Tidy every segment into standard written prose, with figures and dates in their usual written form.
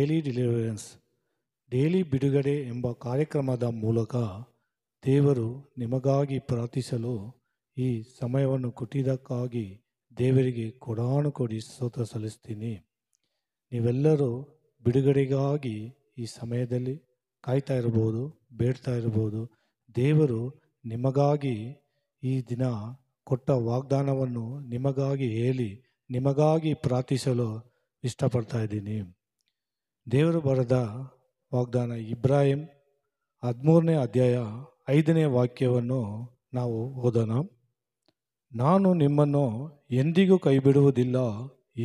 Daily deliverance, daily ಬಿಡುಗಡೆ ಎಂಬ ಕಾರ್ಯಕ್ರಮದ ಮೂಲಕ ದೇವರು ನಿಮಗಾಗಿ ಪ್ರಾರ್ಥಿಸಲು ಈ ಸಮಯವನ್ನು ಕೊಟ್ಟಿದ್ದಕ್ಕಾಗಿ ದೇವರಿಗೆ ಕೊಡಾನುಕೊಡಿ ಸ್ತೋತ್ರ ಸಲ್ಲಿಸ್ತೀನಿ. ನೀವೆಲ್ಲರೂ ಬಿಡುಗಡೆಗಾಗಿ ಈ ಸಮಯದಲ್ಲಿ ಕಾಯ್ತಾ ಇರ್ಬೋದು, ಬೇಡ್ತಾ ಇರ್ಬೋದು. ದೇವರು ನಿಮಗಾಗಿ ಈ ದಿನ ಕೊಟ್ಟ ವಾಗ್ದಾನವನ್ನು ನಿಮಗಾಗಿ ಹೇಳಿ ನಿಮಗಾಗಿ ಪ್ರಾರ್ಥಿಸಲು ಇಷ್ಟಪಡ್ತಾ ಇದ್ದೀನಿ. ದೇವರು ಬರೆದ ವಾಗ್ದಾನ ಇಬ್ರಾಹಿಂ 13ನೇ ಅಧ್ಯಾಯ 5ನೇ ವಾಕ್ಯವನ್ನು ನಾವು ಓದೋಣ. ನಾನು ನಿಮ್ಮನ್ನು ಎಂದಿಗೂ ಕೈಬಿಡುವುದಿಲ್ಲ,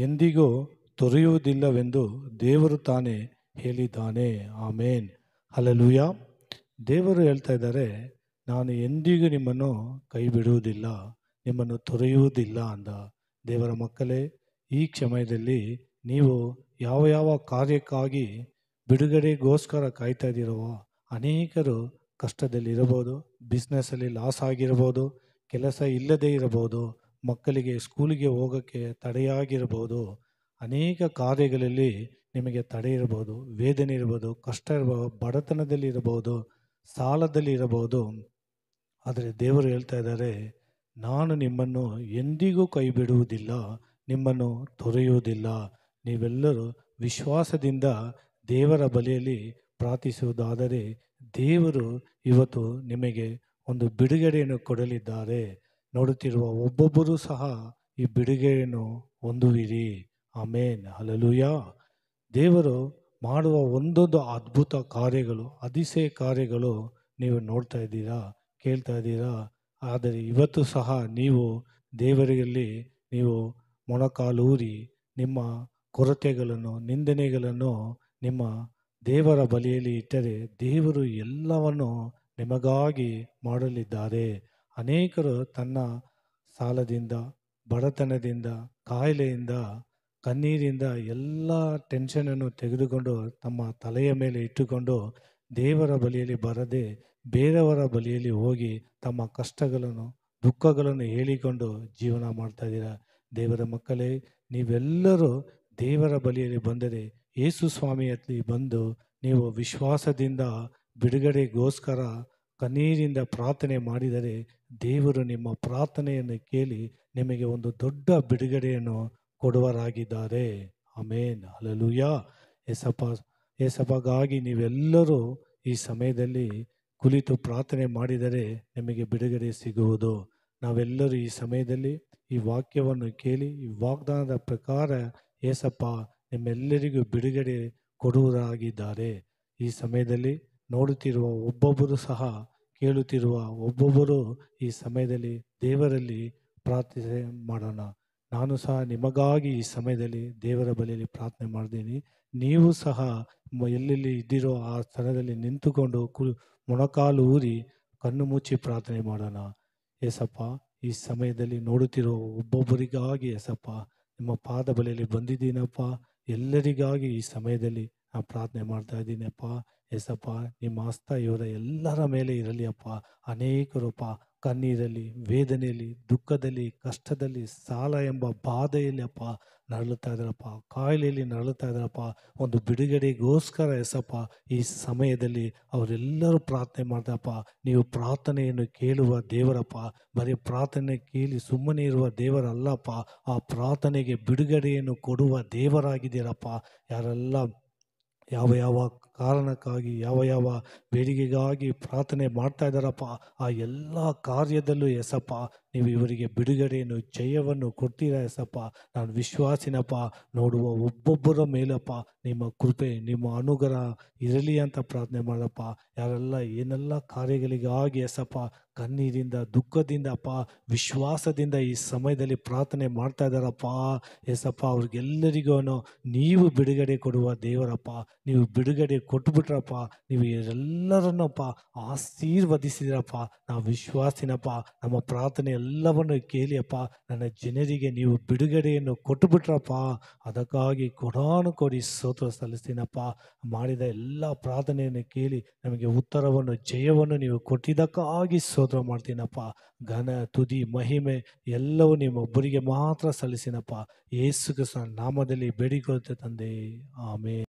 ಎಂದಿಗೂ ತೊರೆಯುವುದಿಲ್ಲವೆಂದು ದೇವರು ತಾನೇ ಹೇಳಿದ್ದಾನೆ. ಆಮೇನ್, ಹಲ್ಲೆಲೂಯಾ. ದೇವರು ಹೇಳ್ತಾ ಇದ್ದಾರೆ, ನಾನು ಎಂದಿಗೂ ನಿಮ್ಮನ್ನು ಕೈ ಬಿಡುವುದಿಲ್ಲ, ನಿಮ್ಮನ್ನು ತೊರೆಯುವುದಿಲ್ಲ ಅಂದ. ದೇವರ ಮಕ್ಕಳೇ, ಈ ಸಮಯದಲ್ಲಿ ನೀವು ಯಾವ ಯಾವ ಕಾರ್ಯಕ್ಕಾಗಿ ಬಿಡುಗಡೆಗೋಸ್ಕರ ಕಾಯ್ತಾ ಇದ್ದೀರೋ, ಅನೇಕರು ಕಷ್ಟದಲ್ಲಿ ಇರಬಹುದು, ಬಿಸ್ನೆಸ್ಸಲ್ಲಿ ಲಾಸ್ ಆಗಿರ್ಬೋದು, ಕೆಲಸ ಇಲ್ಲದೇ ಇರಬಹುದು, ಮಕ್ಕಳಿಗೆ ಸ್ಕೂಲಿಗೆ ಹೋಗೋಕ್ಕೆ ತಡೆಯಾಗಿರ್ಬೋದು, ಅನೇಕ ಕಾರ್ಯಗಳಲ್ಲಿ ನಿಮಗೆ ತಡೆ ಇರಬಹುದು, ವೇದನೆ ಇರ್ಬೋದು, ಕಷ್ಟ ಇರ್ಬೋದು, ಬಡತನದಲ್ಲಿ ಇರಬಹುದು, ಸಾಲದಲ್ಲಿ ಇರಬಹುದು. ಆದರೆ ದೇವರು ಹೇಳ್ತಾ ಇದ್ದಾರೆ, ನಾನು ನಿಮ್ಮನ್ನು ಎಂದಿಗೂ ಕೈ ಬಿಡುವುದಿಲ್ಲ, ನಿಮ್ಮನ್ನು ತೊರೆಯುವುದಿಲ್ಲ. ನೀವೆಲ್ಲರೂ ವಿಶ್ವಾಸದಿಂದ ದೇವರ ಬಳಿಯಲ್ಲಿ ಪ್ರಾರ್ಥಿಸುವುದಾದರೆ ದೇವರು ಇವತ್ತು ನಿಮಗೆ ಒಂದು ಬಿಡುಗಡೆಯನ್ನು ಕೊಡಲಿದ್ದಾರೆ. ನೋಡುತ್ತಿರುವ ಒಬ್ಬೊಬ್ಬರೂ ಸಹ ಈ ಬಿಡುಗಡೆಯನ್ನು ಹೊಂದುವಿರಿ. ಆಮೇನ್, ಹಲ್ಲೆಲೂಯಾ. ದೇವರು ಮಾಡುವ ಒಂದೊಂದು ಅದ್ಭುತ ಕಾರ್ಯಗಳು, ಅತಿಶಯ ಕಾರ್ಯಗಳು ನೀವು ನೋಡ್ತಾ ಇದ್ದೀರಾ, ಕೇಳ್ತಾ ಇದ್ದೀರಾ. ಆದರೆ ಇವತ್ತು ಸಹ ನೀವು ದೇವರಲ್ಲಿ ನೀವು ಮೊಣಕಾಲೂರಿ ನಿಮ್ಮ ಕೊರತೆಗಳನ್ನು, ನಿಂದನೆಗಳನ್ನು ನಿಮ್ಮ ದೇವರ ಬಳಿಯಲ್ಲಿ ಇಟ್ಟರೆ ದೇವರು ಎಲ್ಲವನ್ನು ನಿಮಗಾಗಿ ಮಾಡಲಿದ್ದಾರೆ. ಅನೇಕರು ತನ್ನ ಸಾಲದಿಂದ, ಬಡತನದಿಂದ, ಕಾಯಿಲೆಯಿಂದ, ಕಣ್ಣೀರಿಂದ ಎಲ್ಲ ಟೆನ್ಷನನ್ನು ತೆಗೆದುಕೊಂಡು ತಮ್ಮ ತಲೆಯ ಮೇಲೆ ಇಟ್ಟುಕೊಂಡು ದೇವರ ಬಳಿಯಲ್ಲಿ ಬರದೆ ಬೇರೆಯವರ ಬಳಿಯಲ್ಲಿ ಹೋಗಿ ತಮ್ಮ ಕಷ್ಟಗಳನ್ನು, ದುಃಖಗಳನ್ನು ಹೇಳಿಕೊಂಡು ಜೀವನ ಮಾಡ್ತಾ ಇದ್ದೀರಾ. ದೇವರ ಮಕ್ಕಳೇ, ನೀವೆಲ್ಲರೂ ದೇವರ ಬಳಿಯಲ್ಲಿ ಬಂದರೆ, ಯೇಸು ಸ್ವಾಮಿಯಲ್ಲಿ ಬಂದು ನೀವು ವಿಶ್ವಾಸದಿಂದ ಬಿಡುಗಡೆಗೋಸ್ಕರ ಕಣ್ಣೀರಿಂದ ಪ್ರಾರ್ಥನೆ ಮಾಡಿದರೆ ದೇವರು ನಿಮ್ಮ ಪ್ರಾರ್ಥನೆಯನ್ನು ಕೇಳಿ ನಿಮಗೆ ಒಂದು ದೊಡ್ಡ ಬಿಡುಗಡೆಯನ್ನು ಕೊಡುವರಾಗಿದ್ದಾರೆ. ಆಮೇನ್, ಹಲ್ಲೆಲೂಯಾ. ಏಸಪ್ಪಗಾಗಿ ನೀವೆಲ್ಲರೂ ಈ ಸಮಯದಲ್ಲಿ ಕುಳಿತು ಪ್ರಾರ್ಥನೆ ಮಾಡಿದರೆ ನಿಮಗೆ ಬಿಡುಗಡೆ ಸಿಗುವುದು. ನಾವೆಲ್ಲರೂ ಈ ಸಮಯದಲ್ಲಿ ಈ ವಾಕ್ಯವನ್ನು ಕೇಳಿ ಈ ವಾಗ್ದಾನದ ಪ್ರಕಾರ ಏಸಪ್ಪ ನಿಮ್ಮೆಲ್ಲರಿಗೂ ಬಿಡುಗಡೆ ಕೊಡುವರಾಗಿದ್ದಾರೆ. ಈ ಸಮಯದಲ್ಲಿ ನೋಡುತ್ತಿರುವ ಒಬ್ಬೊಬ್ಬರು ಸಹ, ಕೇಳುತ್ತಿರುವ ಒಬ್ಬೊಬ್ಬರು ಈ ಸಮಯದಲ್ಲಿ ದೇವರಲ್ಲಿ ಪ್ರಾರ್ಥನೆ ಮಾಡೋಣ. ನಾನು ಸಹ ನಿಮಗಾಗಿ ಈ ಸಮಯದಲ್ಲಿ ದೇವರ ಬಳಿಯಲ್ಲಿ ಪ್ರಾರ್ಥನೆ ಮಾಡಿದ್ದೀನಿ. ನೀವು ಸಹ ಎಲ್ಲೆಲ್ಲಿ ಇದ್ದಿರೋ ಆ ಸ್ಥಳದಲ್ಲಿ ನಿಂತುಕೊಂಡು ಮೊಣಕಾಲು ಊರಿ ಕಣ್ಣು ಮುಚ್ಚಿ ಪ್ರಾರ್ಥನೆ ಮಾಡೋಣ. ಏಸಪ್ಪ, ಈ ಸಮಯದಲ್ಲಿ ನೋಡುತ್ತಿರೋ ಒಬ್ಬೊಬ್ಬರಿಗಾಗಿ ಏಸಪ್ಪ ನಿಮ್ಮ ಪಾದ ಬಳಿಯಲ್ಲಿ ಬಂದಿದ್ದೀನಪ್ಪ. ಎಲ್ಲರಿಗಾಗಿ ಈ ಸಮಯದಲ್ಲಿ ನಾನು ಪ್ರಾರ್ಥನೆ ಮಾಡ್ತಾ ಇದ್ದೀನಪ್ಪ. ಏಸಪ್ಪ, ನಿಮ್ಮ ಹಸ್ತ ಇವರ ಎಲ್ಲರ ಮೇಲೆ ಇರಲಿ ಅಪ್ಪ. ಅನೇಕರಪ್ಪ ಕಣ್ಣೀರಲ್ಲಿ, ವೇದನೆಯಲ್ಲಿ, ದುಃಖದಲ್ಲಿ, ಕಷ್ಟದಲ್ಲಿ, ಸಾಲ ಎಂಬ ಬಾಧೆಯಲ್ಲಿ ಅಪ್ಪ ನರಳುತ್ತಾ ಇದ್ದಾರಪ್ಪ, ಕಾಯಿಲೆಯಲ್ಲಿ ನರಳುತ್ತಾ ಇದ್ದಾರಪ್ಪ. ಒಂದು ಬಿಡುಗಡೆಗೋಸ್ಕರ ಎಸಪ್ಪ ಈ ಸಮಯದಲ್ಲಿ ಅವರೆಲ್ಲರೂ ಪ್ರಾರ್ಥನೆ ಮಾಡ್ದಪ್ಪ. ನೀವು ಪ್ರಾರ್ಥನೆಯನ್ನು ಕೇಳುವ ದೇವರಪ್ಪ, ಬರೀ ಪ್ರಾರ್ಥನೆ ಕೇಳಿ ಸುಮ್ಮನೆ ಇರುವ ದೇವರಲ್ಲಪ್ಪ, ಆ ಪ್ರಾರ್ಥನೆಗೆ ಬಿಡುಗಡೆಯನ್ನು ಕೊಡುವ ದೇವರಾಗಿದ್ದೀರಪ್ಪ. ಯಾರೆಲ್ಲ ಯಾವ ಯಾವ ಕಾರಣಕ್ಕಾಗಿ, ಯಾವ ಯಾವ ಬೇಡಿಕೆಗಾಗಿ ಪ್ರಾರ್ಥನೆ ಮಾಡ್ತಾ ಇದ್ದಾರಪ್ಪ, ಆ ಎಲ್ಲ ಕಾರ್ಯದಲ್ಲೂ ಎಸಪ್ಪ ನೀವು ಇವರಿಗೆ ಬಿಡುಗಡೆಯನ್ನು, ಜಯವನ್ನು ಕೊಡ್ತೀರಾ ಎಸಪ್ಪ. ನಾನು ವಿಶ್ವಾಸಿನಪ್ಪ. ನೋಡುವ ಒಬ್ಬೊಬ್ಬರ ಮೇಲಪ್ಪ ನಿಮ್ಮ ಕೃಪೆ, ನಿಮ್ಮ ಅನುಗ್ರಹ ಇರಲಿ ಅಂತ ಪ್ರಾರ್ಥನೆ ಮಾಡಪ್ಪ. ಯಾರೆಲ್ಲ ಏನೆಲ್ಲ ಕಾರ್ಯಗಳಿಗಾಗಿ ಎಸಪ್ಪ ಕಣ್ಣೀರಿಂದ, ದುಃಖದಿಂದ ಅಪ್ಪ, ವಿಶ್ವಾಸದಿಂದ ಈ ಸಮಯದಲ್ಲಿ ಪ್ರಾರ್ಥನೆ ಮಾಡ್ತಾ ಇದ್ದಾರಪ್ಪ ಎಸಪ್ಪ, ಅವ್ರಿಗೆಲ್ಲರಿಗೂ ನೀವು ಬಿಡುಗಡೆ ಕೊಡುವ ದೇವರಪ್ಪ. ನೀವು ಬಿಡುಗಡೆ ಕೊಟ್ಬಿಟ್ರಪ್ಪ, ನೀವು ಎಲ್ಲರನ್ನಪ್ಪ ಆಶೀರ್ವದಿಸಿದ್ರಪ್ಪ. ನಾವು ವಿಶ್ವಾಸಿನಪ್ಪ. ನಮ್ಮ ಪ್ರಾರ್ಥನೆ ಎಲ್ಲವನ್ನು ಕೇಳಿ ಅಪ್ಪ ನನ್ನ ಜನರಿಗೆ ನೀವು ಬಿಡುಗಡೆಯನ್ನು ಕೊಟ್ಟುಬಿಟ್ರಪ್ಪ. ಅದಕ್ಕಾಗಿ ಕೊಡಿ ಸ್ತೋತ್ರ ಸಲ್ಲಿಸ್ತೀನಪ್ಪ. ಮಾಡಿದ ಎಲ್ಲ ಪ್ರಾರ್ಥನೆಯನ್ನು ಕೇಳಿ ನಮಗೆ ಉತ್ತರವನ್ನು ಜಯವನ್ನು ನೀವು ಕೊಟ್ಟಿದ್ದಕ್ಕಾಗಿ ಸ್ತೋತ್ರ ಮಾಡ್ತೀನಪ್ಪ. ಘನ ತುದಿ ಮಹಿಮೆ ಎಲ್ಲವೂ ನಿಮ್ಮೊಬ್ಬರಿಗೆ ಮಾತ್ರ ಸಲ್ಲಿಸಿನಪ್ಪ. ಯೇಸು ಕ್ರಿಸ್ತನ ನಾಮದಲ್ಲಿ ಬೇಡಿಕೊಳ್ಳುತ್ತೆ ತಂದೆ, ಆಮೇನ್.